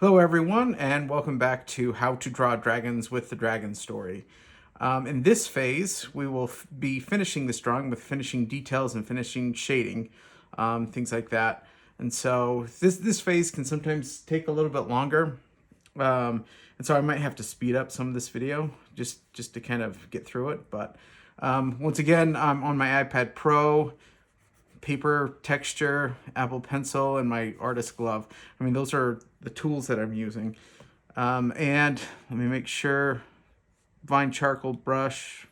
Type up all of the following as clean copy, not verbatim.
Hello everyone, and welcome back to How to Draw Dragons with the Dragon Story. In this phase, we will be finishing this drawing with finishing details and finishing shading, things like that. And so this phase can sometimes take a little bit longer, and so I might have to speed up some of this video just to kind of get through it. But once again, I'm on my iPad Pro, paper texture, Apple Pencil, and my artist glove. I mean, those are the tools that I'm using. And let me make sure, Vine charcoal brush.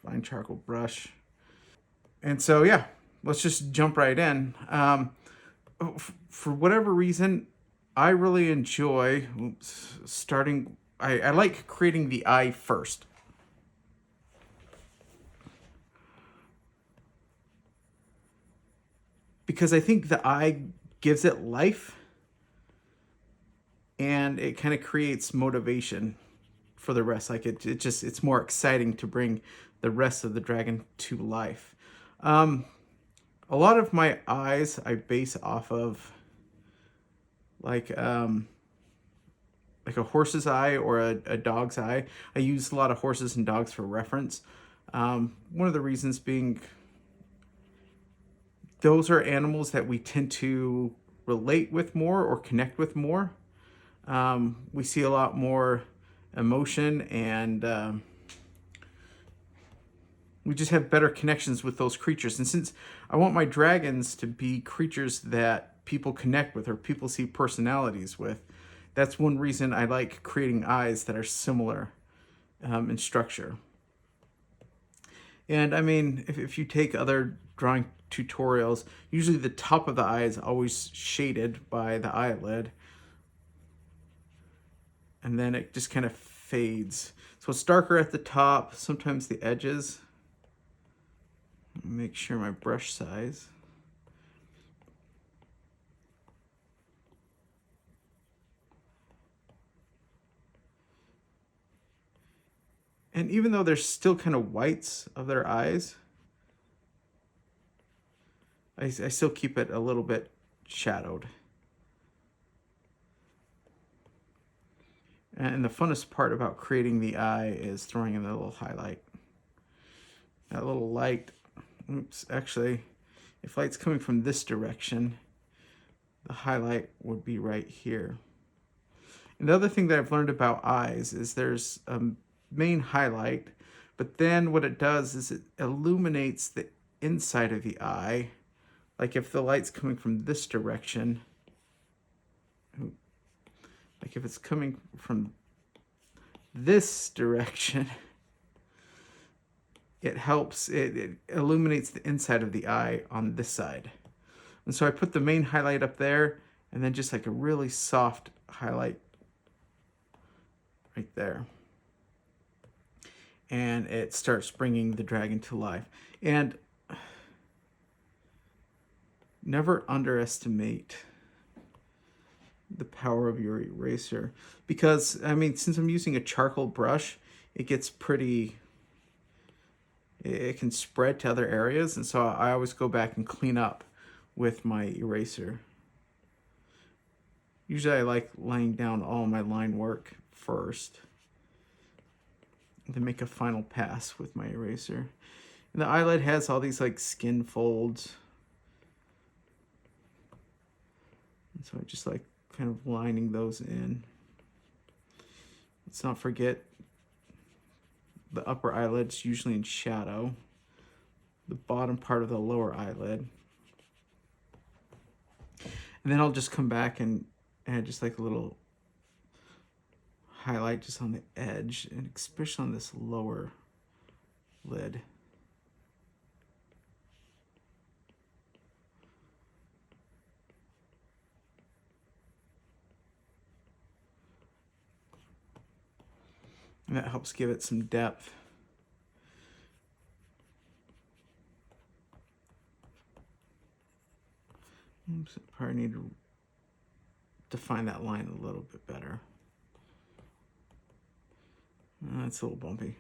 And so, yeah, let's just jump right in. For whatever reason, I really enjoy starting, I like creating the eye first. Because I think the eye gives it life and it kind of creates motivation for the rest. Like it's more exciting to bring the rest of the dragon to life. A lot of my eyes I base off of like like a horse's eye or a dog's eye. I use a lot of horses and dogs for reference. One of the reasons being those are animals that we tend to relate with more or connect with more. We see a lot more emotion and we just have better connections with those creatures. And since I want my dragons to be creatures that people connect with or people see personalities with, that's one reason I like creating eyes that are similar in structure. And I mean, if you take other drawing tutorials, usually the top of the eye is always shaded by the eyelid. And then it just kind of fades. So it's darker at the top, sometimes the edges. Make sure my brush size. And even though there's still kind of whites of their eyes, I still keep it a little bit shadowed. And the funnest part about creating the eye is throwing in a little highlight. That little light, oops, actually, if light's coming from this direction, the highlight would be right here. And the other thing that I've learned about eyes is there's a main highlight, but then what it does is it illuminates the inside of the eye. Like if the light's coming from this direction, like if it's coming from this direction, it helps, it illuminates the inside of the eye on this side. And so I put the main highlight up there and then just like a really soft highlight right there. And it starts bringing the dragon to life. And never underestimate the power of your eraser, because I mean, since I'm using a charcoal brush, it gets pretty, it can spread to other areas, and so I always go back and clean up with my eraser. Usually I like laying down all my line work first, then make a final pass with my eraser. And the eyelid has all these like skin folds, and so I just like kind of lining those in. Let's not forget the upper eyelid's usually in shadow, the bottom part of the lower eyelid. And then I'll just come back and add just like a little highlight just on the edge, and especially on this lower lid. And that helps give it some depth. Oops, I probably need to define that line a little bit better. That's a little bumpy.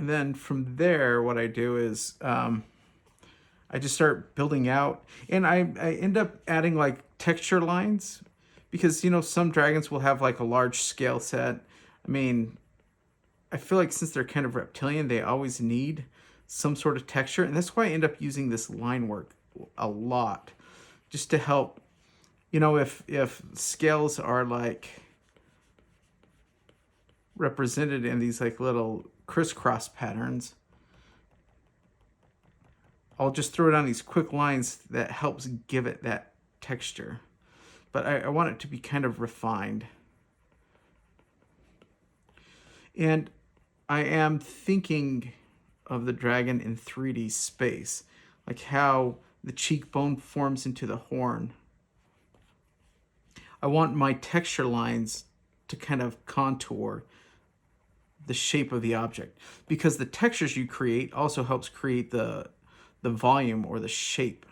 And then from there, what I do is I just start building out, and I end up adding like texture lines, because some dragons will have like a large scale set. I mean, I feel like since they're kind of reptilian, they always need some sort of texture, and that's why I end up using this line work a lot, just to help. If scales are like represented in these like little crisscross patterns, I'll just throw it on these quick lines that helps give it that texture. But I want it to be kind of refined. And I am thinking of the dragon in 3D space, like how the cheekbone forms into the horn. I want my texture lines to kind of contour the shape of the object, because the textures you create also helps create the volume or the shape.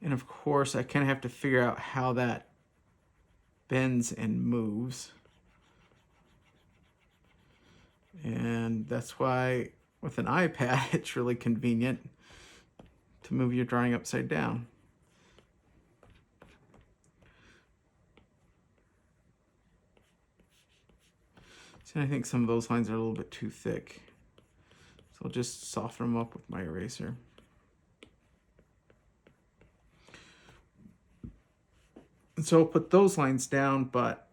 And of course, I kind of have to figure out how that bends and moves. And that's why with an iPad, it's really convenient to move your drawing upside down. See, I think some of those lines are a little bit too thick. So I'll just soften them up with my eraser. And so I'll put those lines down, but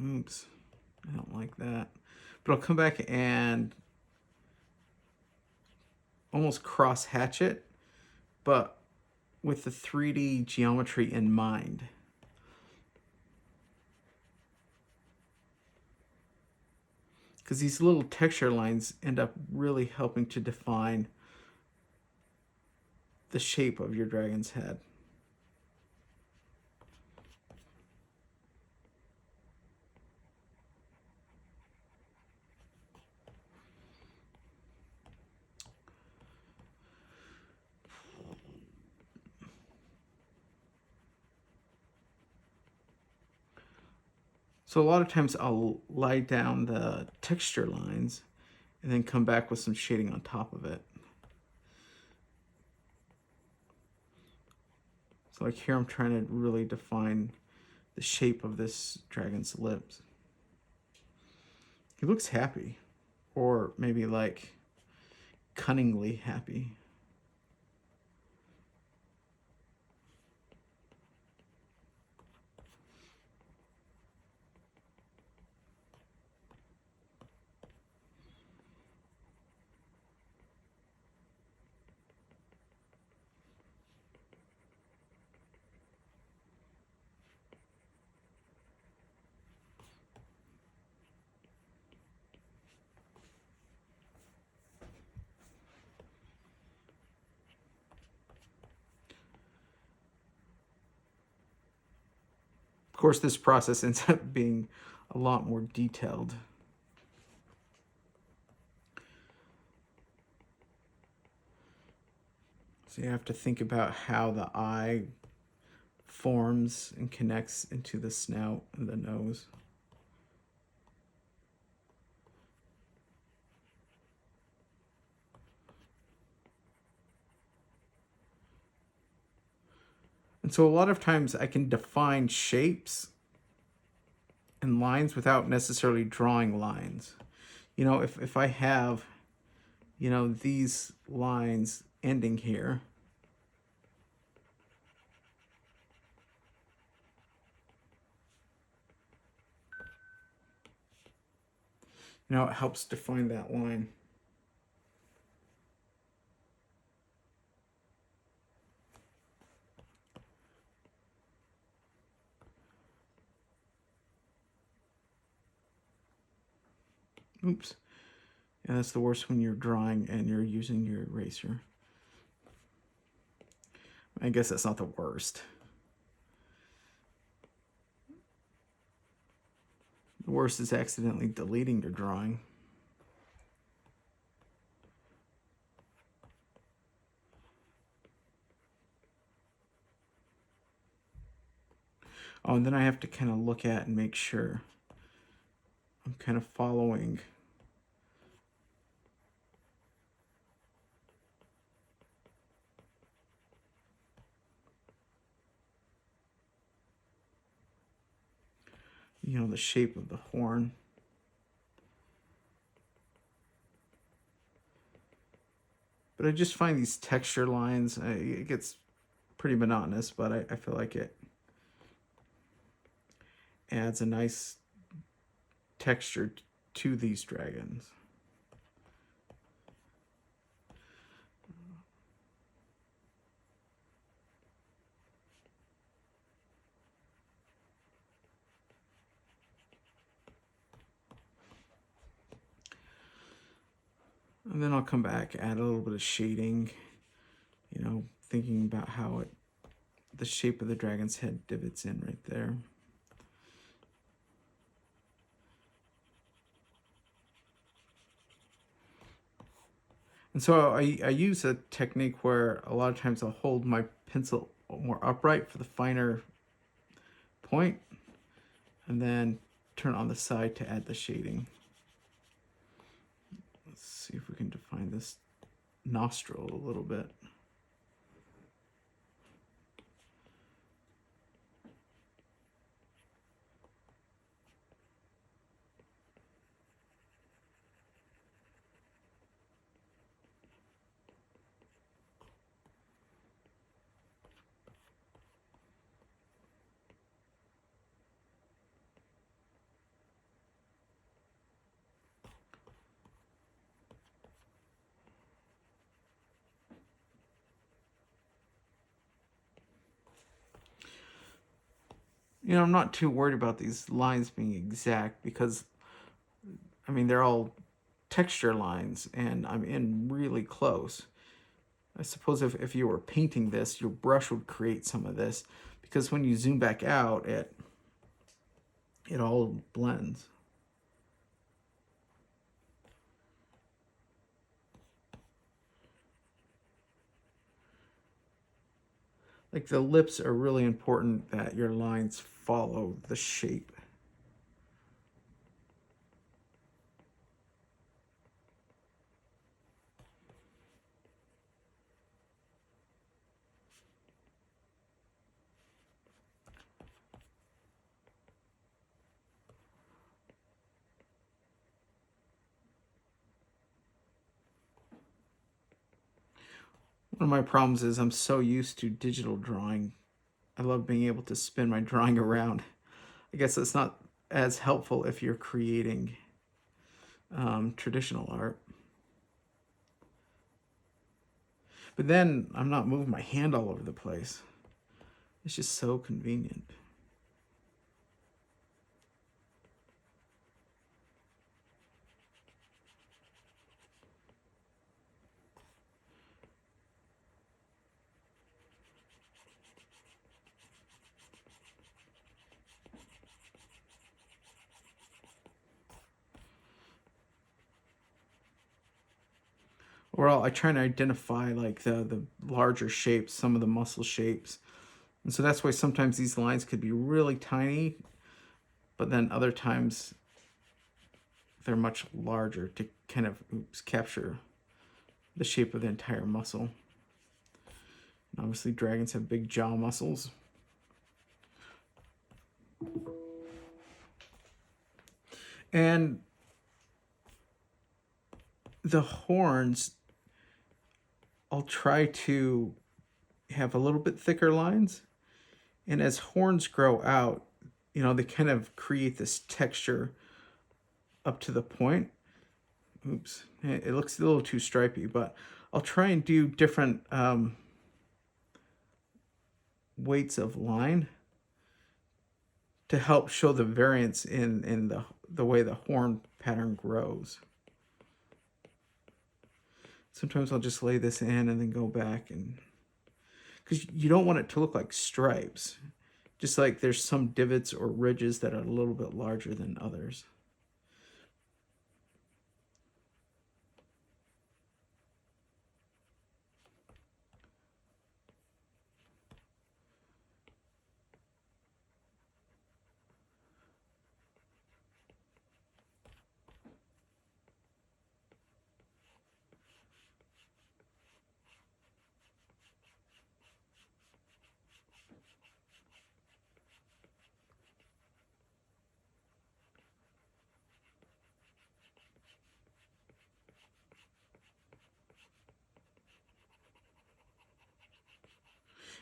oops, I don't like that. But I'll come back and almost cross hatch it, but with the 3D geometry in mind. Because these little texture lines end up really helping to define the shape of your dragon's head. So a lot of times I'll lie down the texture lines and then come back with some shading on top of it. So like here I'm trying to really define the shape of this dragon's lips. He looks happy, or maybe like cunningly happy. Of course, this process ends up being a lot more detailed. So you have to think about how the eye forms and connects into the snout and the nose. And so a lot of times I can define shapes and lines without necessarily drawing lines. If I have, these lines ending here, it helps define that line. Oops. Yeah, that's the worst when you're drawing and you're using your eraser. I guess that's not the worst. The worst is accidentally deleting your drawing. Oh, and then I have to kind of look at and make sure I'm kind of following. You know, the shape of the horn. But I just find these texture lines, it gets pretty monotonous, but I feel like it adds a nice texture to these dragons. And then I'll come back, add a little bit of shading, you know, thinking about how the shape of the dragon's head divots in right there. And so I use a technique where a lot of times I'll hold my pencil more upright for the finer point, and then turn on the side to add the shading. Let's see if we can define this nostril a little bit. You know, I'm not too worried about these lines being exact because, I mean, they're all texture lines and I'm in really close. I suppose if you were painting this, your brush would create some of this because when you zoom back out, it all blends. Like the lips are really important that your lines follow the shape. One of my problems is I'm so used to digital drawing. I love being able to spin my drawing around. I guess it's not as helpful if you're creating traditional art. But then I'm not moving my hand all over the place. It's just so convenient. Well, I try to identify like the larger shapes, some of the muscle shapes. And so that's why sometimes these lines could be really tiny, but then other times they're much larger to kind of capture the shape of the entire muscle. And obviously dragons have big jaw muscles. And the horns, I'll try to have a little bit thicker lines. And as horns grow out, you know, they kind of create this texture up to the point. Oops, it looks a little too stripy, but I'll try and do different weights of line to help show the variance in the way the horn pattern grows. Sometimes I'll just lay this in and then go back, and because you don't want it to look like stripes, just like there's some divots or ridges that are a little bit larger than others.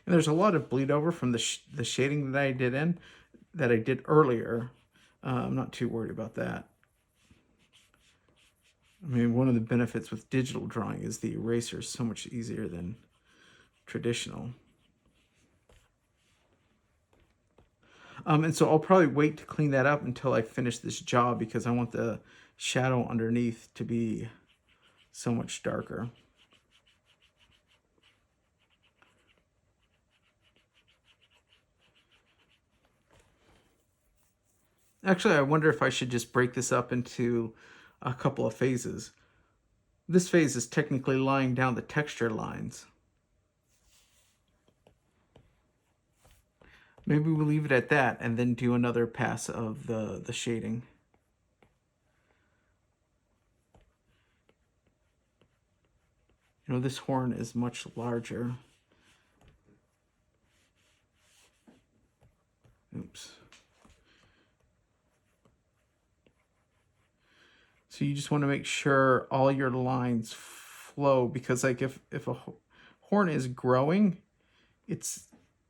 And there's a lot of bleed over from the shading that I did earlier. I'm not too worried about that. I mean, one of the benefits with digital drawing is the eraser is so much easier than traditional. And so I'll probably wait to clean that up until I finish this jaw, because I want the shadow underneath to be so much darker. Actually, I wonder if I should just break this up into a couple of phases. This phase is technically laying down the texture lines. Maybe we'll leave it at that and then do another pass of the shading. You know, this horn is much larger. Oops. So you just want to make sure all your lines flow, because like if a horn is growing,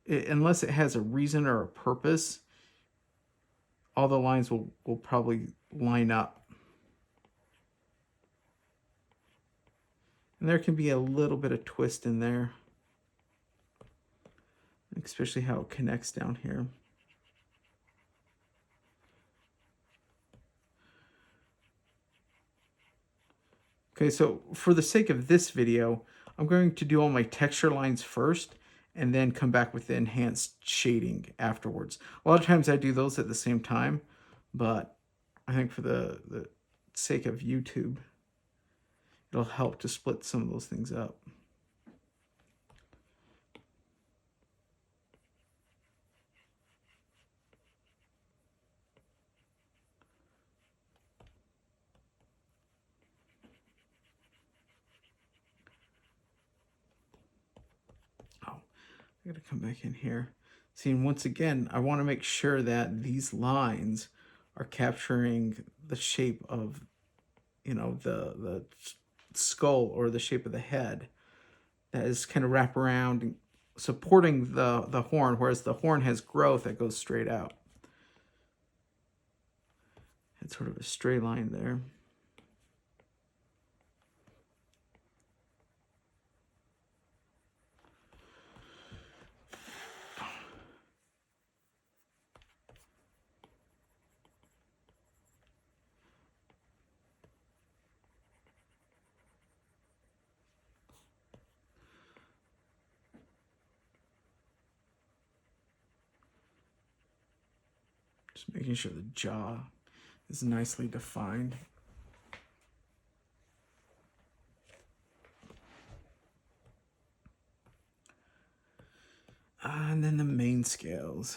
unless it has a reason or a purpose, all the lines will probably line up. And there can be a little bit of twist in there, especially how it connects down here. Okay, so for the sake of this video, I'm going to do all my texture lines first and then come back with the enhanced shading afterwards. A lot of times I do those at the same time, but I think for the sake of YouTube, it'll help to split some of those things up. Oh, I gotta come back in here. See, and once again, I want to make sure that these lines are capturing the shape of, you know, the skull or the shape of the head that is kind of wrap around, supporting the horn, whereas the horn has growth that goes straight out. It's sort of a straight line there. Just making sure the jaw is nicely defined. And then the main scales.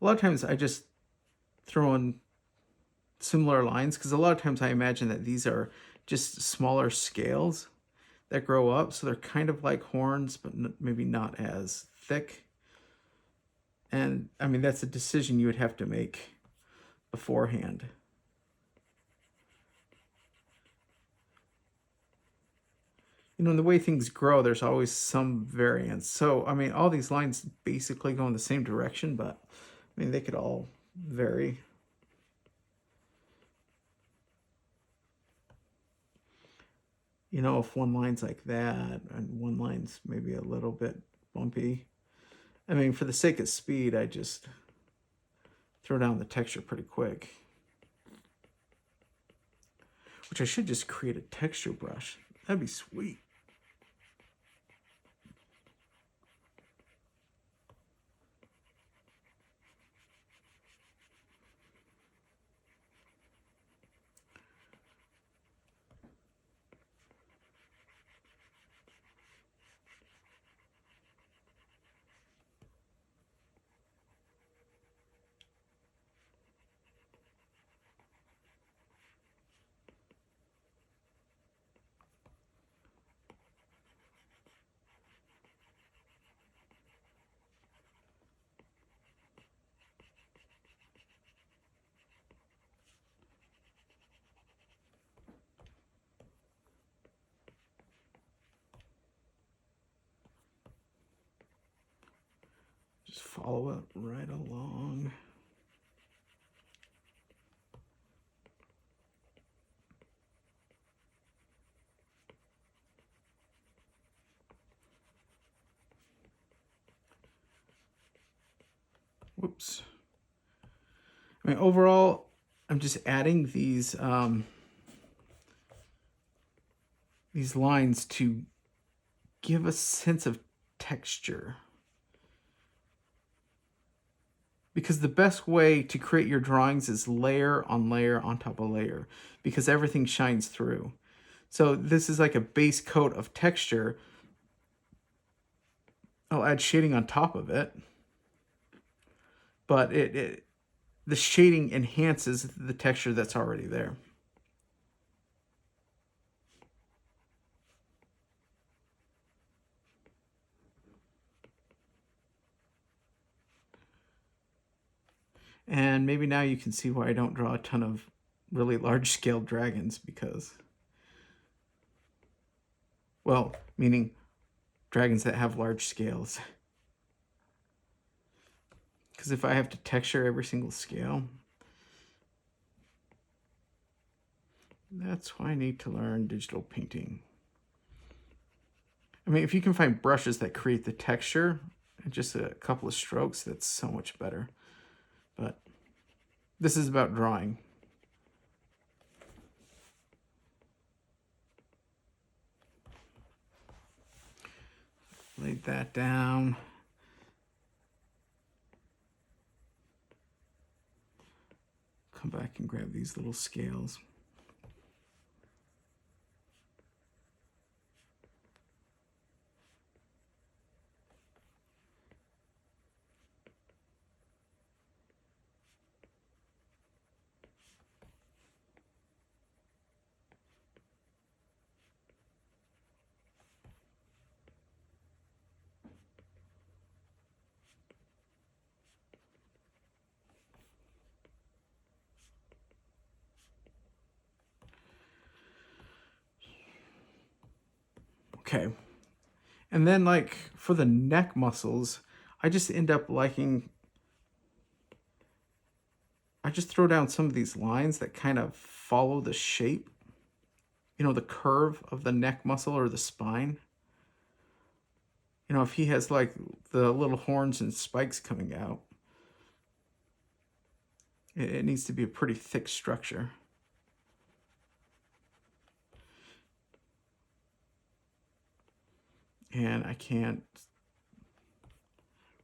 A lot of times I just throw in similar lines, because a lot of times I imagine that these are just smaller scales that grow up, so they're kind of like horns, but maybe not as thick. And I mean, that's a decision you would have to make beforehand. You know, in the way things grow, there's always some variance. So, I mean, all these lines basically go in the same direction, but I mean, they could all vary. You know, if one line's like that and one line's maybe a little bit bumpy. I mean, for the sake of speed, I just throw down the texture pretty quick. Which I should just create a texture brush. That'd be sweet. Just follow it right along. Whoops. I mean, overall, I'm just adding these lines to give a sense of texture. Because the best way to create your drawings is layer on layer on top of layer, because everything shines through. So this is like a base coat of texture. I'll add shading on top of it, but the shading enhances the texture that's already there. And maybe now you can see why I don't draw a ton of really large scale dragons, because, well, meaning dragons that have large scales. Because if I have to texture every single scale, that's why I need to learn digital painting. I mean, if you can find brushes that create the texture in just a couple of strokes, that's so much better. But this is about drawing. Laid that down. Come back and grab these little scales. Okay. And then, like, for the neck muscles, I just end up liking, I just throw down some of these lines that kind of follow the shape, you know, the curve of the neck muscle or the spine. You know, if he has like the little horns and spikes coming out, it needs to be a pretty thick structure. And I can't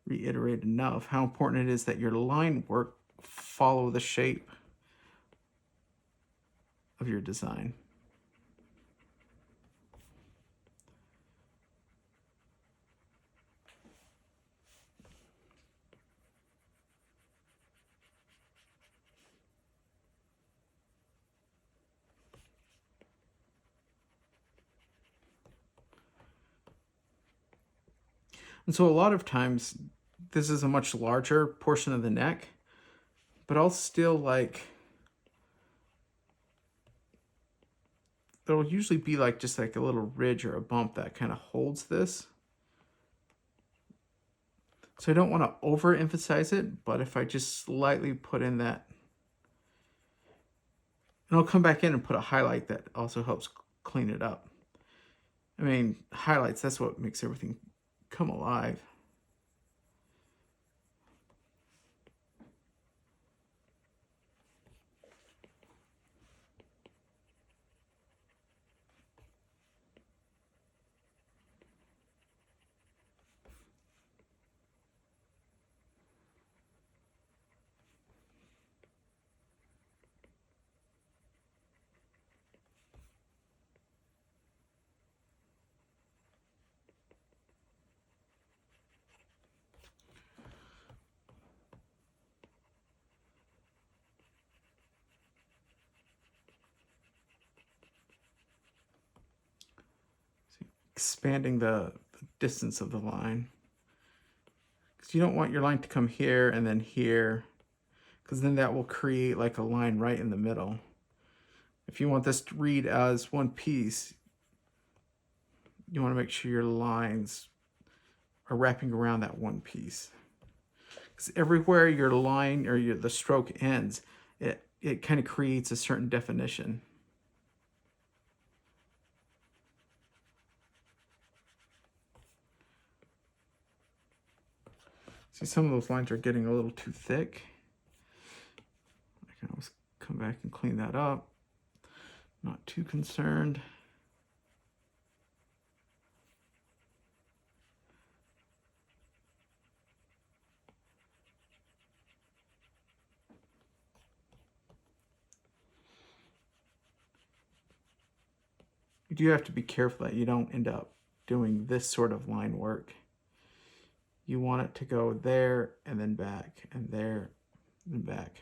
reiterate enough how important it is that your line work follow the shape of your design. And so a lot of times this is a much larger portion of the neck, but I'll still like, there'll usually be like just like a little ridge or a bump that kind of holds this. So I don't want to overemphasize it, but if I just slightly put in that, and I'll come back in and put a highlight that also helps clean it up. I mean, highlights, that's what makes everything come alive. Expanding the distance of the line, because you don't want your line to come here and then here, because then that will create like a line right in the middle. If you want this to read as one piece, you want to make sure your lines are wrapping around that one piece. Because everywhere your line or the stroke ends, it kind of creates a certain definition. See, some of those lines are getting a little too thick. I can always come back and clean that up. Not too concerned. You do have to be careful that you don't end up doing this sort of line work. You want it to go there and then back and there and back.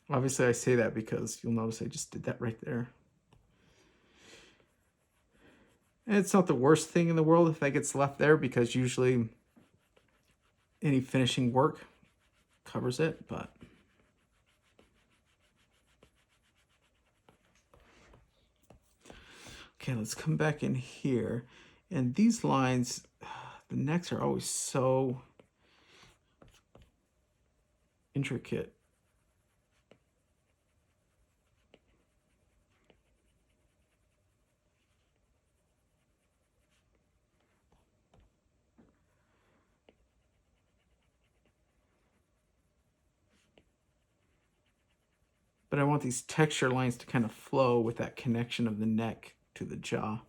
Obviously, I say that because you'll notice I just did that right there. And it's not the worst thing in the world if that gets left there, because usually any finishing work covers it, but okay, let's come back in here. And these lines, the necks are always so intricate. But I want these texture lines to kind of flow with that connection of the neck to the jaw.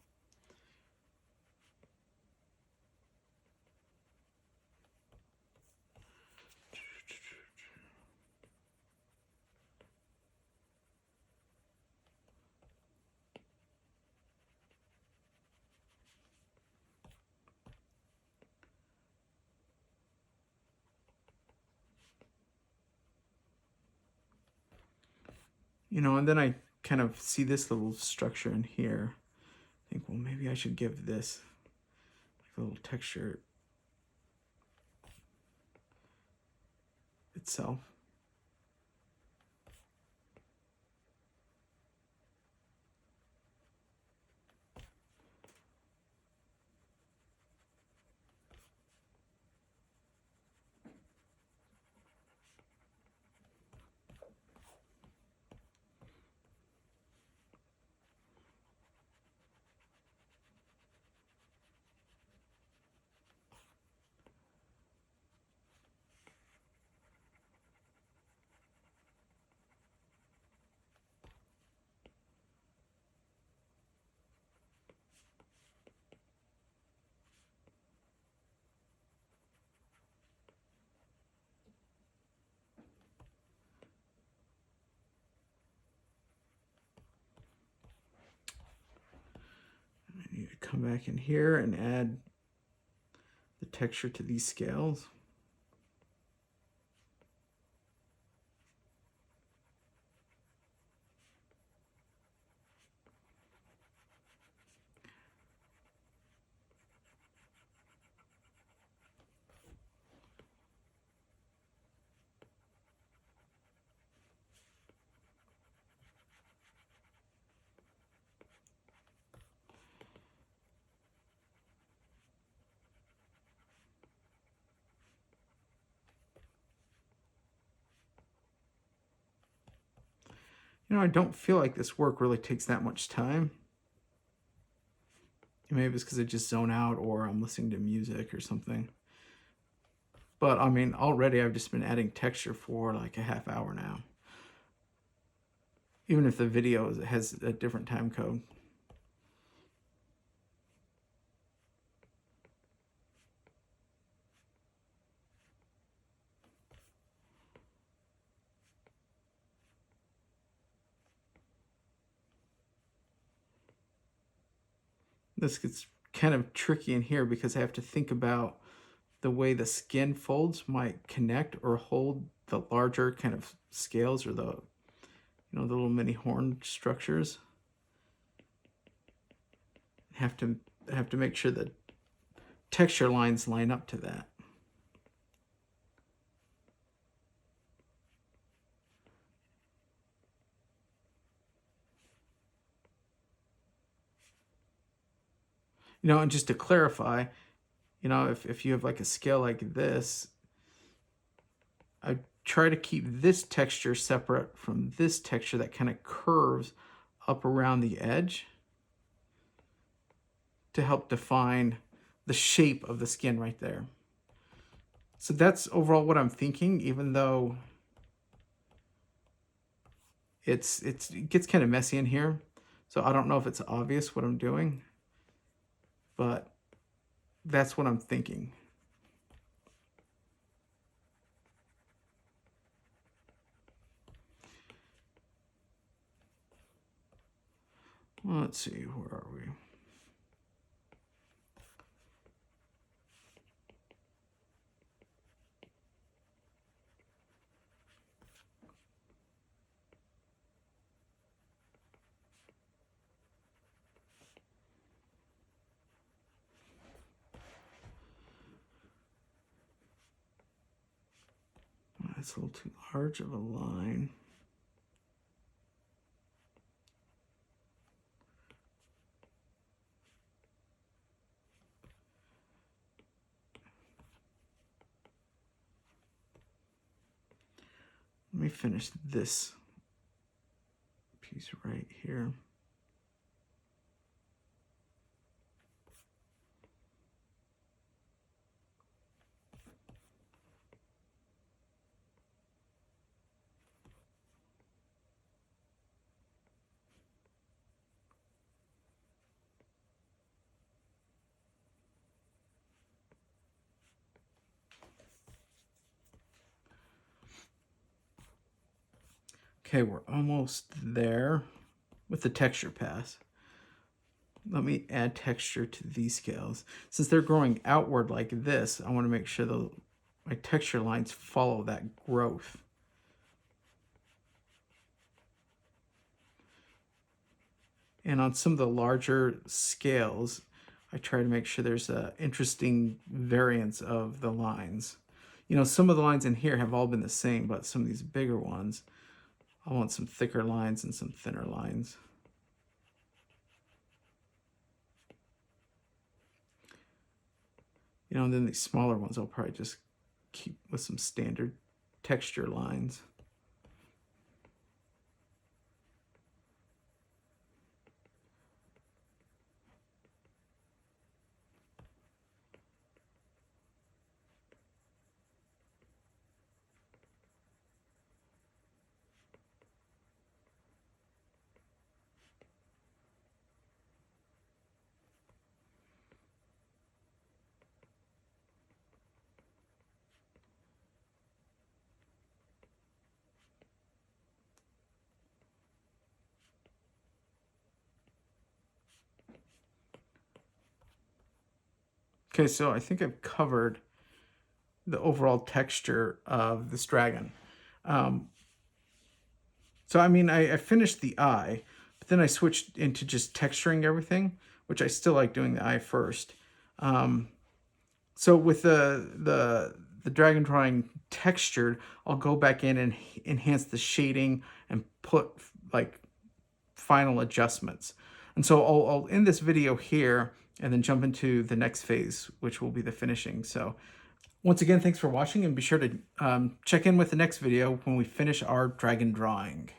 You know, and then I kind of see this little structure in here. I think, well, maybe I should give this like a little texture itself. I need to come back in here and add the texture to these scales. You know, I don't feel like this work really takes that much time. Maybe it's because I just zone out or I'm listening to music or something. But I mean, already I've just been adding texture for like a half hour now. Even if the video has a different time code. This gets kind of tricky in here because I have to think about the way the skin folds might connect or hold the larger kind of scales or the, you know, the little mini horn structures. Have to make sure that texture lines line up to that. You know, and just to clarify, You know, if you have like a scale like this, I try to keep this texture separate from this texture that kind of curves up around the edge to help define the shape of the skin right there. So that's overall what I'm thinking, even though it gets kind of messy in here. So I don't know if it's obvious what I'm doing, but that's what I'm thinking. Well, let's see, where are we? That's a little too large of a line. Let me finish this piece right here. Okay, we're almost there with the texture pass. Let me add texture to these scales. Since they're growing outward like this, I want to make sure my texture lines follow that growth. And on some of the larger scales, I try to make sure there's an interesting variance of the lines. You know, some of the lines in here have all been the same, but some of these bigger ones, I want some thicker lines and some thinner lines. You know, and then these smaller ones I'll probably just keep with some standard texture lines. Okay, so I think I've covered the overall texture of this dragon. So, I mean, I finished the eye, but then I switched into just texturing everything, which I still like doing the eye first. So with the dragon drawing textured, I'll go back in and enhance the shading and put like final adjustments. And so I'll end this video here and then jump into the next phase, which will be the finishing. So once again, thanks for watching, and be sure to check in with the next video when we finish our dragon drawing.